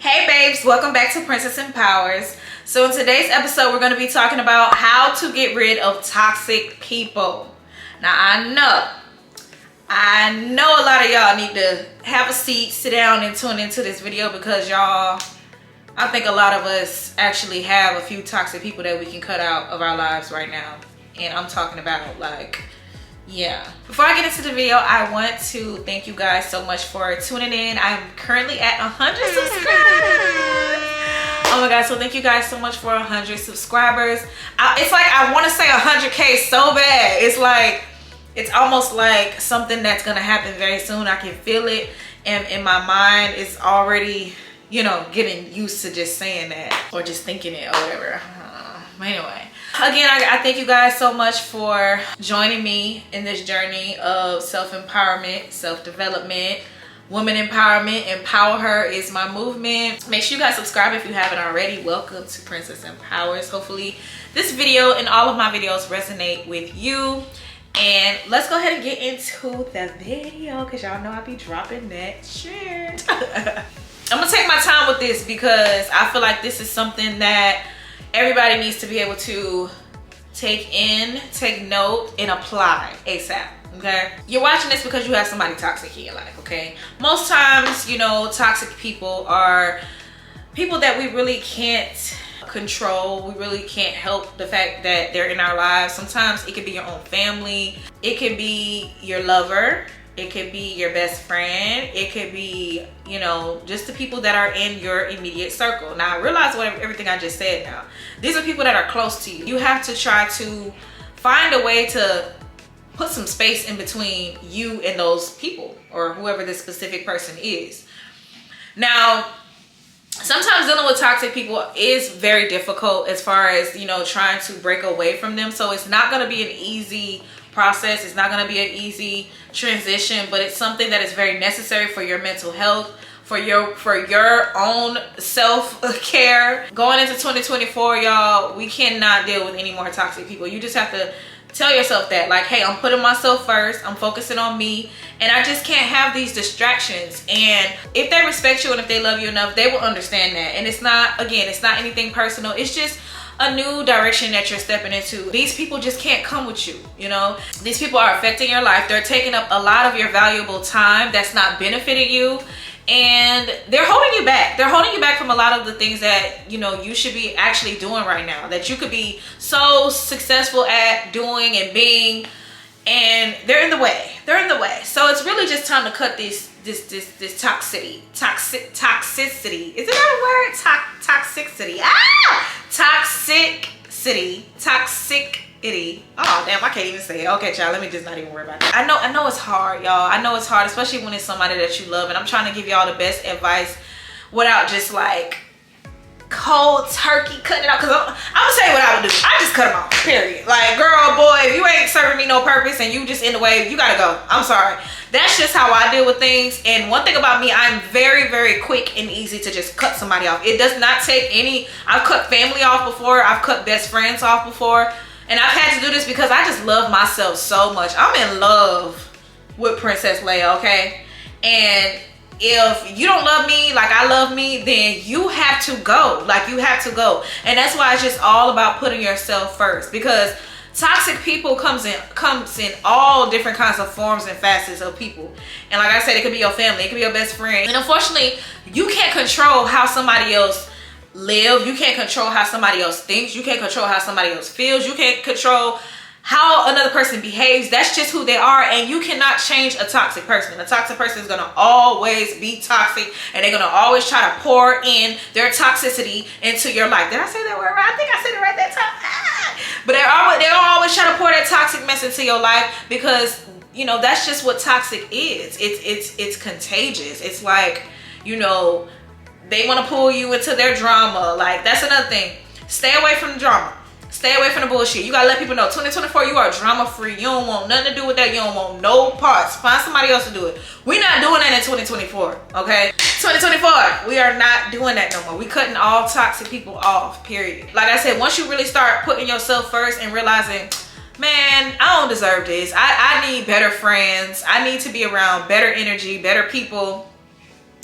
Hey babes, welcome back to Princess Empowers. So in today's episode, we're going to be talking about how to get rid of toxic people. Now I know a lot of y'all need to have a seat, sit down and tune into this video because y'all, I think a lot of us actually have a few toxic people that we can cut out of our lives right now. And I'm talking about yeah. Before I get into the video, I want to thank you guys so much for tuning in. I'm currently at 100 subscribers. Oh my god, so thank you guys so much for 100 subscribers. It's like I want to say 100K so bad. It's almost like something that's gonna happen very soon. I can feel it, and in my mind it's already, you know, getting used to just saying that or just thinking it or whatever. But anyway, again, I thank you guys so much for joining me in this journey of self-empowerment, self-development, woman empowerment. Empower Her is my movement. Make sure you guys subscribe if you haven't already. Welcome to Princess Empowers. Hopefully this video and all of my videos resonate with you. And let's go ahead and get into the video because y'all know I be dropping that shit. I'm gonna take my time with this because I feel like this is something that everybody needs to be able to take in, take note, and apply ASAP. Okay, you're watching this because you have somebody toxic in your life. Okay, most times, you know, toxic people are people that we really can't control. We really can't help the fact that they're in our lives. Sometimes it could be your own family, it could be your lover, it could be your best friend, it could be, you know, just the people that are in your immediate circle. Now I realize everything I just said. Now these are people that are close to you. You have to try to find a way to put some space in between you and those people or whoever this specific person is. Now sometimes dealing with toxic people is very difficult as far as, you know, trying to break away from them. So it's not going to be an easy process. It's not going to be an easy transition, but it's something that is very necessary for your mental health, for your own self-care. Going into 2024, y'all, we cannot deal with any more toxic people. You just have to tell yourself that, like, hey, I'm putting myself first, I'm focusing on me, and I just can't have these distractions. And if they respect you and if they love you enough, they will understand that. And it's not, again, it's not anything personal. It's just a new direction that you're stepping into. These people just can't come with you, you know? These people are affecting your life. They're taking up a lot of your valuable time that's not benefiting you. And they're holding you back. They're holding you back from a lot of the things that, you know, you should be actually doing right now, that you could be so successful at doing and being, and they're in the way. They're in the way. So it's really just time to cut this toxicity. Is it that a word? Toxicity. Toxicity. Oh damn, I can't even say it. Okay, child, let me just not even worry about it. I know it's hard, y'all. I know it's hard, especially when it's somebody that you love. And I'm trying to give y'all the best advice without just like cold turkey cutting it out. Because I'm gonna tell you what I would do. I just cut them off, period. Like, girl, boy, if you ain't serving me no purpose and you just in the way, you gotta go. I'm sorry. That's just how I deal with things. And one thing about me, I'm very, very quick and easy to just cut somebody off. It does not take any. I've cut family off before. I've cut best friends off before. And I've had to do this because I just love myself so much. I'm in love with Princess Leia, okay? And if you don't love me like I love me, then you have to go. Like, you have to go. And that's why it's just all about putting yourself first. Because toxic people comes in all different kinds of forms and facets of people. And like I said, it could be your family, it could be your best friend. And unfortunately, you can't control how somebody else live. You can't control how somebody else thinks. You can't control how somebody else feels. You can't control how another person behaves. That's just who they are, and you cannot change a toxic person. A toxic person is going to always be toxic, and they're going to always try to pour in their toxicity into your life. Did I say that word right? I think I said it right that time. But they'll always try to pour that toxic mess into your life because, you know, that's just what toxic is. It's contagious. It's like, you know, they want to pull you into their drama. Like, that's another thing. Stay away from the drama. Stay away from the bullshit. You gotta let people know 2024, you are drama free. You don't want nothing to do with that. You don't want no parts. Find somebody else to do it. We're not doing that in 2024, okay? 2024, we are not doing that no more. We cutting all toxic people off, period. Like I said, once you really start putting yourself first and realizing, man, I don't deserve this. I need better friends. I need to be around better energy, better people.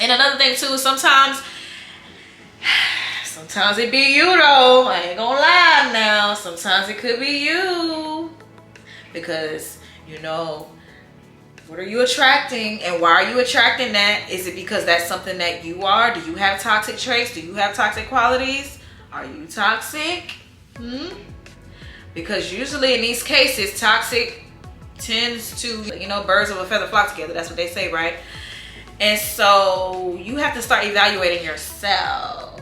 And another thing too, sometimes Sometimes it be you though. I ain't gonna lie now. Sometimes it could be you. Because, you know, what are you attracting and why are you attracting that? Is it because that's something that you are? Do you have toxic traits? Do you have toxic qualities? Are you toxic? Because usually in these cases, toxic tends to, you know, birds of a feather flock together. That's what they say, right? And so you have to start evaluating yourself,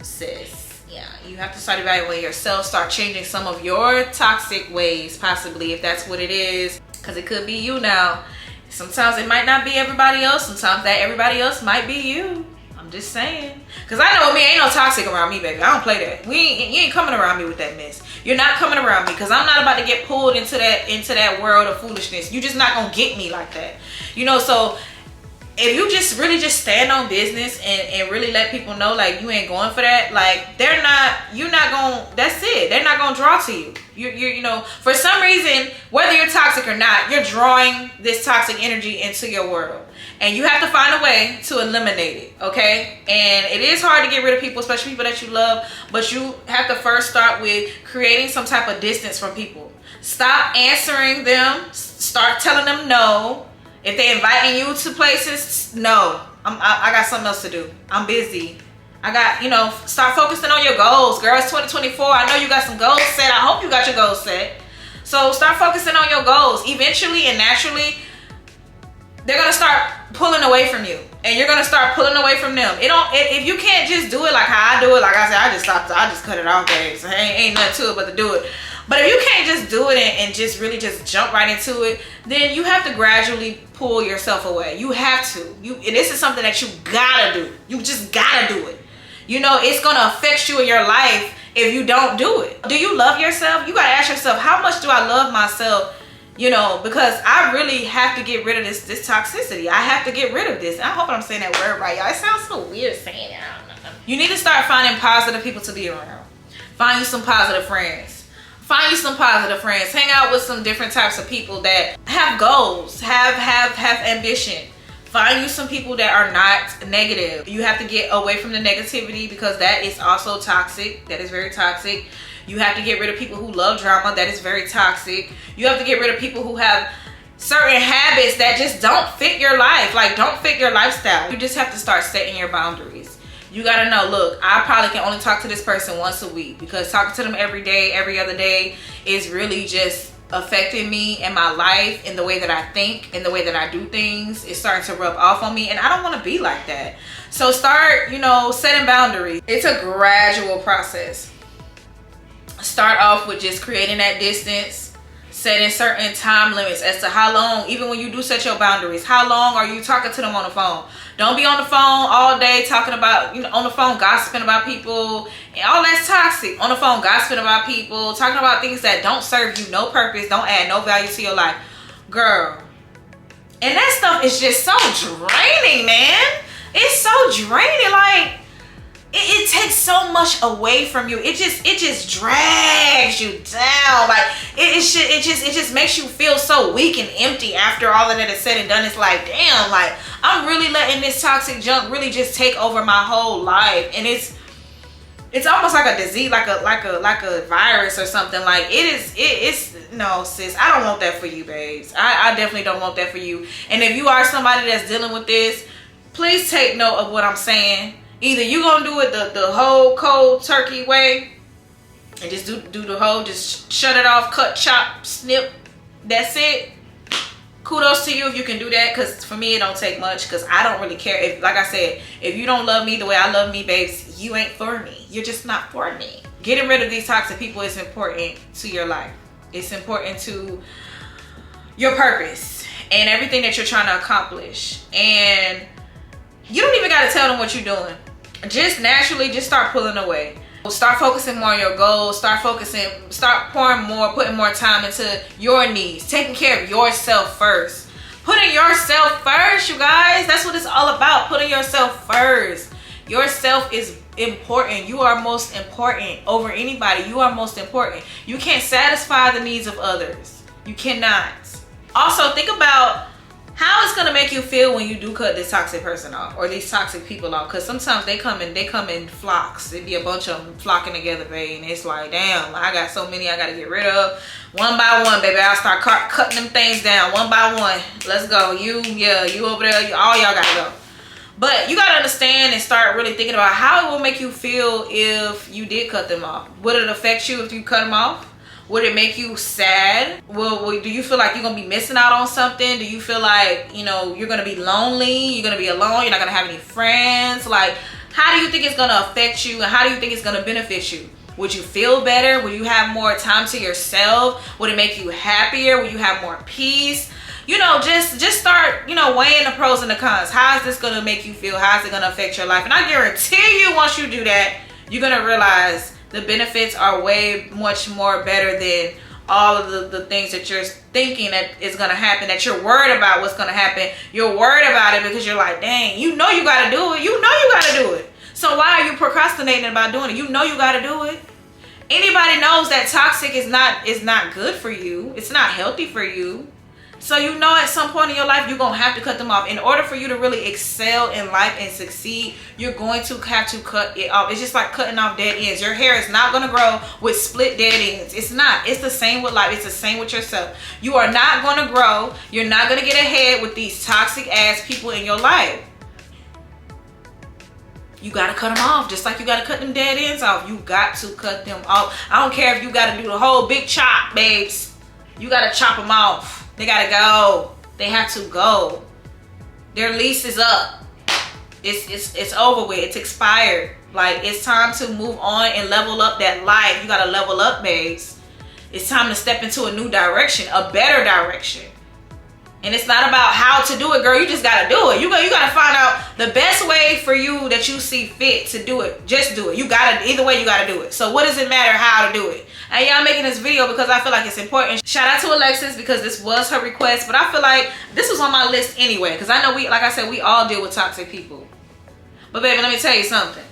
sis. Yeah, you have to start evaluating yourself, start changing some of your toxic ways, possibly, if that's what it is. Because it could be you now. Sometimes it might not be everybody else. Sometimes that everybody else might be you. I'm just saying. Because I know me, ain't no toxic around me, baby. I don't play that. You ain't coming around me with that mess. You're not coming around me because I'm not about to get pulled into that world of foolishness. You just not going to get me like that. You know, so if you just really just stand on business and really let people know, like, you ain't going for that, like, that's it. They're not going to draw to you. You know, for some reason, whether you're toxic or not, you're drawing this toxic energy into your world. And you have to find a way to eliminate it, okay? And it is hard to get rid of people, especially people that you love, but you have to first start with creating some type of distance from people. Stop answering them. Start telling them no. If they're inviting you to places, no. I got something else to do. I'm busy. I got, you know, start focusing on your goals. Girl, it's 2024. I know you got some goals set. I hope you got your goals set. So start focusing on your goals. Eventually and naturally, they're going to start pulling away from you. And you're going to start pulling away from them. If you can't just do it like how I do it, like I said, I just cut it off, babe. So ain't nothing to it but to do it. But if you can't just do it and just really just jump right into it, then you have to gradually pull yourself away. You have to. And this is something that you gotta do. You just gotta do it. You know, it's gonna affect you in your life if you don't do it. Do you love yourself? You gotta ask yourself, how much do I love myself? You know, because I really have to get rid of this toxicity. I have to get rid of this. I hope I'm saying that word right, y'all. It sounds so weird saying it. I don't know. You need to start finding positive people to be around. Find you some positive friends. Find you some positive friends. Hang out with some different types of people that have goals, have ambition. Find you some people that are not negative. You have to get away from the negativity because that is also toxic. That is very toxic. You have to get rid of people who love drama. That is very toxic. You have to get rid of people who have certain habits that just don't fit your life, like don't fit your lifestyle. You just have to start setting your boundaries. You gotta know, look, I probably can only talk to this person once a week because talking to them every day, every other day is really just affecting me and my life and the way that I think and the way that I do things. It's starting to rub off on me and I don't want to be like that. So start, you know, setting boundaries. It's a gradual process. Start off with just creating that distance, setting certain time limits as to how long, even when you do set your boundaries, how long are you talking to them on the phone? Don't be on the phone all day talking about, you know, on the phone gossiping about people and all that's toxic. On the phone gossiping about people, talking about things that don't serve you no purpose, don't add no value to your life. Girl. And that stuff is just so draining, man. It's so draining. Like, it takes so much away from you. It just drags you down. Like it just makes you feel so weak and empty after all of that is said and done. It's like, damn, like I'm really letting this toxic junk really just take over my whole life. And it's almost like a disease, like a virus or something. Like it's no, sis, I don't want that for you, babes. I definitely don't want that for you. And if you are somebody that's dealing with this, please take note of what I'm saying. Either you gonna do it the whole cold turkey way and just do the whole, just shut it off, cut, chop, snip, that's it. Kudos to you if you can do that, because for me it don't take much, because I don't really care. If, like I said, if you don't love me the way I love me, babes, you ain't for me. You're just not for me. Getting rid of these toxic people is important to your life. It's important to your purpose and everything that you're trying to accomplish. And you don't even got to tell them what you're doing. Just naturally, just start pulling away. Start focusing more on your goals. Start putting more time into your needs. Taking care of yourself first. Putting yourself first, you guys. That's what it's all about. Putting yourself first. Yourself is important. You are most important over anybody. You are most important. You can't satisfy the needs of others. You cannot. Also, think about How it's gonna make you feel when you do cut this toxic person off or these toxic people off? Because sometimes they come in flocks. It be a bunch of them flocking together, babe, and it's like, damn, I got so many I gotta get rid of. One by one, baby, I'll start cutting them things down one by one. Let's go. You over there, all y'all gotta go. But you gotta understand and start really thinking about how it will make you feel if you did cut them off. Would it affect you if you cut them off? Would it make you sad? Well, do you feel like you're gonna be missing out on something? Do you feel like, you know, you're gonna be lonely? You're gonna be alone? You're not gonna have any friends? Like, how do you think it's gonna affect you, and how do you think it's gonna benefit you? Would you feel better? Would you have more time to yourself? Would it make you happier? Would you have more peace? You know, just start, you know, weighing the pros and the cons. How is this gonna make you feel? How is it gonna affect your life? And I guarantee you, once you do that, you're gonna realize the benefits are way much more better than all of the things that you're thinking that is going to happen, that you're worried about what's going to happen. You're worried about it because you're like, dang, you know you got to do it. You know you got to do it. So why are you procrastinating about doing it? You know you got to do it. Anybody knows that toxic is not good for you. It's not healthy for you. So you know at some point in your life, you're going to have to cut them off. In order for you to really excel in life and succeed, you're going to have to cut it off. It's just like cutting off dead ends. Your hair is not going to grow with split dead ends. It's not. It's the same with life. It's the same with yourself. You are not going to grow. You're not going to get ahead with these toxic ass people in your life. You got to cut them off. Just like you got to cut them dead ends off. You got to cut them off. I don't care if you got to do the whole big chop, babes. You got to chop them off. They gotta go. They have to go. Their lease is up. It's over with. It's expired. Like, it's time to move on and level up that life. You gotta level up, babes. It's time to step into a new direction, a better direction. And it's not about how to do it, girl. You just gotta do it. You gotta find out the best way for you that you see fit to do it. Just do it. You gotta, either way, you gotta do it. So what does it matter how to do it? And yeah, I'm making this video because I feel like it's important. Shout out to Alexis because this was her request, but I feel like this was on my list anyway, because I know like I said, we all deal with toxic people. But baby, let me tell you something.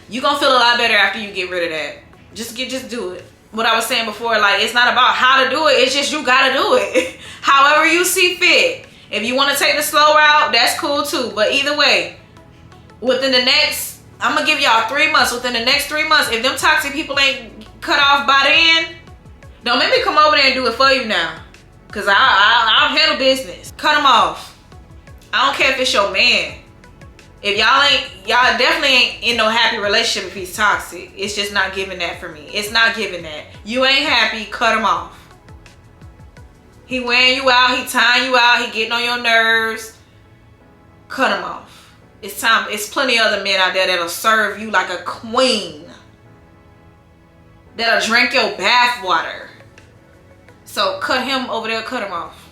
You're gonna feel a lot better after you get rid of that. Just do it. What I was saying before, like, it's not about how to do it, it's just you gotta do it. However you see fit. If you want to take the slow route, that's cool too. But either way, within the next, I'm gonna give y'all 3 months. Within the next 3 months, if them toxic people ain't cut off by then, don't make me come over there and do it for you now. Cause I'll handle business. Cut them off. I don't care if it's your man. If y'all definitely ain't in no happy relationship if he's toxic. It's just not giving that for me. It's not giving that. You ain't happy, cut him off. He wearing you out, he tying you out, he getting on your nerves. Cut him off. It's time. It's plenty of other men out there that'll serve you like a queen. That'll drink your bath water. So cut him over there, cut him off.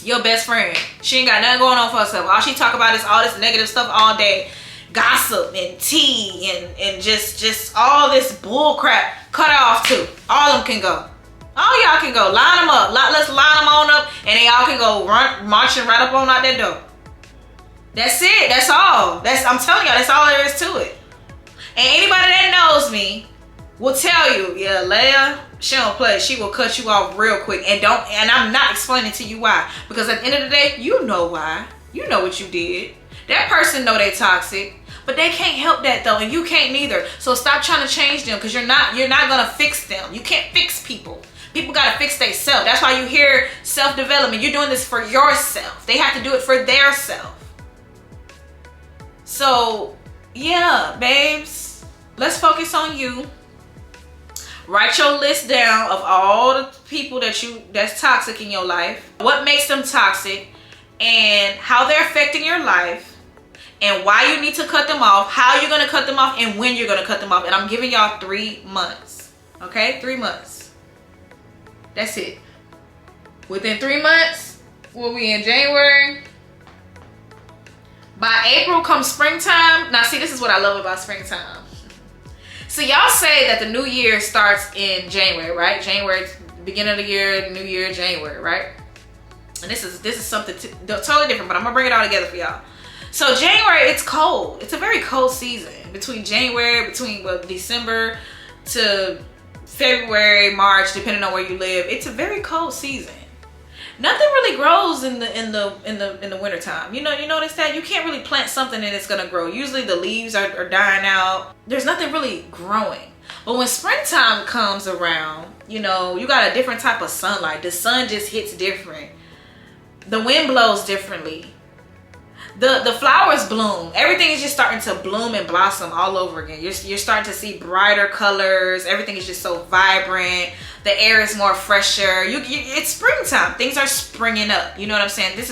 Your best friend, she ain't got nothing going on for herself. All she talk about is all this negative stuff all day. Gossip and tea and just all this bull crap. Cut her off too. All of them can go. All y'all can go. Line them up. Let's line them on up and they all can go marching right up on out that door. That's it. That's all. I'm telling y'all, that's all there is to it. And anybody that knows me will tell you, yeah, Leia, she don't play. She will cut you off real quick. And I'm not explaining to you why. Because at the end of the day, you know why. You know what you did. That person know they toxic. But they can't help that though. And you can't neither. So stop trying to change them. Because you're not gonna fix them. You can't fix people. People gotta fix themselves. That's why you hear self-development. You're doing this for yourself. They have to do it for their self. So yeah, babes. Let's focus on you. Write your list down of all the people that's toxic in your life. What makes them toxic and how they're affecting your life and why you need to cut them off, how you're going to cut them off and when you're going to cut them off. And I'm giving y'all 3 months. Okay? 3 months. That's it. Within 3 months, we'll be in January. By April comes springtime. Now see, this is what I love about springtime. So y'all say that the new year starts in January, right? January, beginning of the year, new year, January, right? And this is something totally different, but I'm gonna bring it all together for y'all. So January, it's cold. It's a very cold season. Between December to February, March, depending on where you live, it's a very cold season. Nothing really grows in the wintertime. You notice that you can't really plant something and it's gonna grow. Usually the leaves are dying out. There's nothing really growing. But when springtime comes around, you got a different type of sunlight. The sun just hits different. The wind blows differently. The flowers bloom. Everything is just starting to bloom and blossom all over again. You're starting to see brighter colors. Everything is just so vibrant. The air is more fresher. It's springtime. Things are springing up. You know what I'm saying? This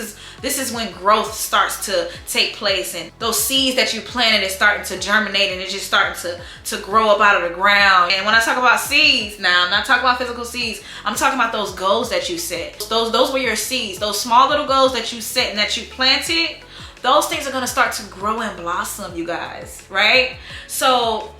is when growth starts to take place, and those seeds that you planted is starting to germinate, and it's just starting to grow up out of the ground. And when I talk about seeds, now I'm not talking about physical seeds. I'm talking about those goals that you set. Those were your seeds. Those small little goals that you set and that you planted. Those things are going to start to grow and blossom, you guys, right? So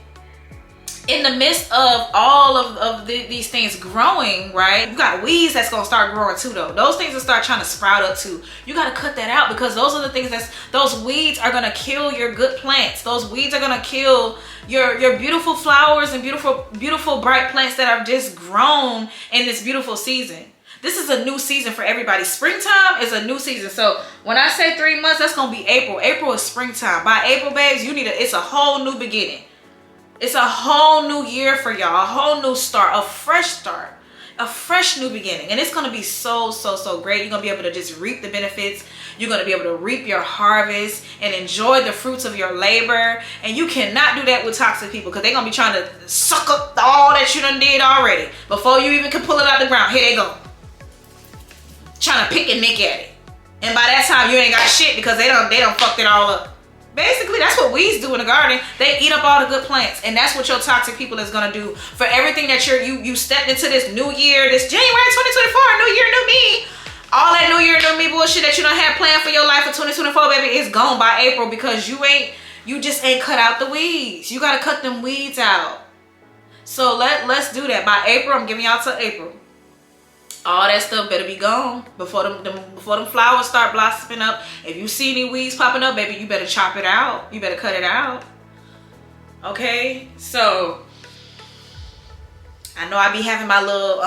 in the midst of all of these things growing, right, you got weeds that's going to start growing too, though. Those things will start trying to sprout up too. You got to cut that out, because those are the things those weeds are going to kill your good plants. Those weeds are going to kill your beautiful flowers and beautiful bright plants that have just grown in this beautiful season. This is a new season for everybody. Springtime is a new season. So when I say 3 months, that's going to be April. April is springtime. By April, babes, it's a whole new beginning. It's a whole new year for y'all. A whole new start. A fresh start. A fresh new beginning. And it's going to be so great. You're going to be able to just reap the benefits. You're going to be able to reap your harvest and enjoy the fruits of your labor. And you cannot do that with toxic people, because they're going to be trying to suck up all that you done did already before you even can pull it out the ground. Here they go. Trying to pick and nick at it, and by that time you ain't got shit, because they done fucked it all up. Basically, that's what weeds do in the garden. They eat up all the good plants, and that's what your toxic people is gonna do for everything that you stepped into this new year, this January 2024, new year, new me. All that new year, new me bullshit that you don't have planned for your life for 2024, baby, is gone by April, because you just ain't cut out the weeds. You gotta cut them weeds out. So let's do that. By April, I'm giving y'all till April. All that stuff better be gone before them flowers start blossoming up. If you see any weeds popping up, baby, you better chop it out. You better cut it out. Okay? So I know I be having my little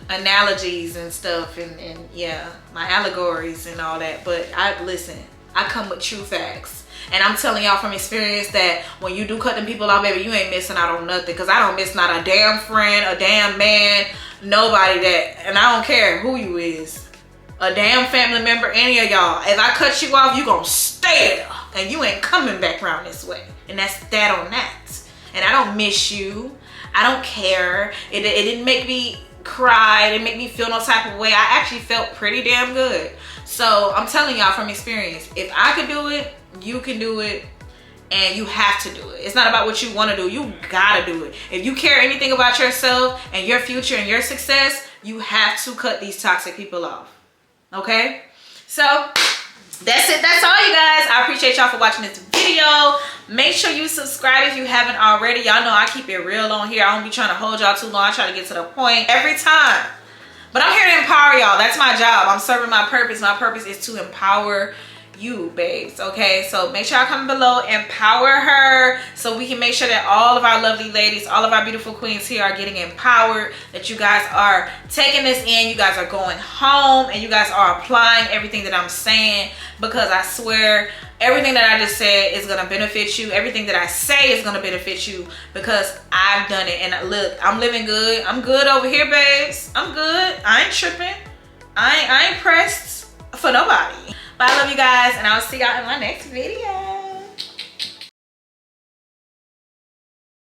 analogies and stuff, and yeah, my allegories and all that, but I come with true facts. And I'm telling y'all from experience that when you do cut them people off, baby, you ain't missing out on nothing. Because I don't miss not a damn friend, a damn man, nobody and I don't care who you is. A damn family member, any of y'all. If I cut you off, you gonna stay there. And you ain't coming back around this way. And that's that on that. And I don't miss you. I don't care. It didn't make me cry. It didn't make me feel no type of way. I actually felt pretty damn good. So I'm telling y'all from experience, if I could do it, you can do it, and you have to do it. It's not about what you want to do. You gotta do it. If you care anything about yourself and your future and your success, you have to cut these toxic people off. Okay? So that's it. That's all, you guys. I appreciate y'all for watching this video. Make sure you subscribe if you haven't already. Y'all know I keep it real on here. I don't be trying to hold y'all too long. I try to get to the point every time. But I'm here to empower y'all. That's my job. I'm serving my purpose. My purpose is to empower you, babes. Okay, so make sure y'all comment below, empower her, so we can make sure that all of our lovely ladies, all of our beautiful queens here are getting empowered, that you guys are taking this in, you guys are going home, and you guys are applying everything that I'm saying, because I swear everything that I just said is gonna benefit you. Everything that I say is gonna benefit you, because I've done it. And look, I'm living good. I'm good over here, babes. I'm good. I ain't tripping. I ain't pressed for nobody. But I love you guys, and I'll see y'all in my next video.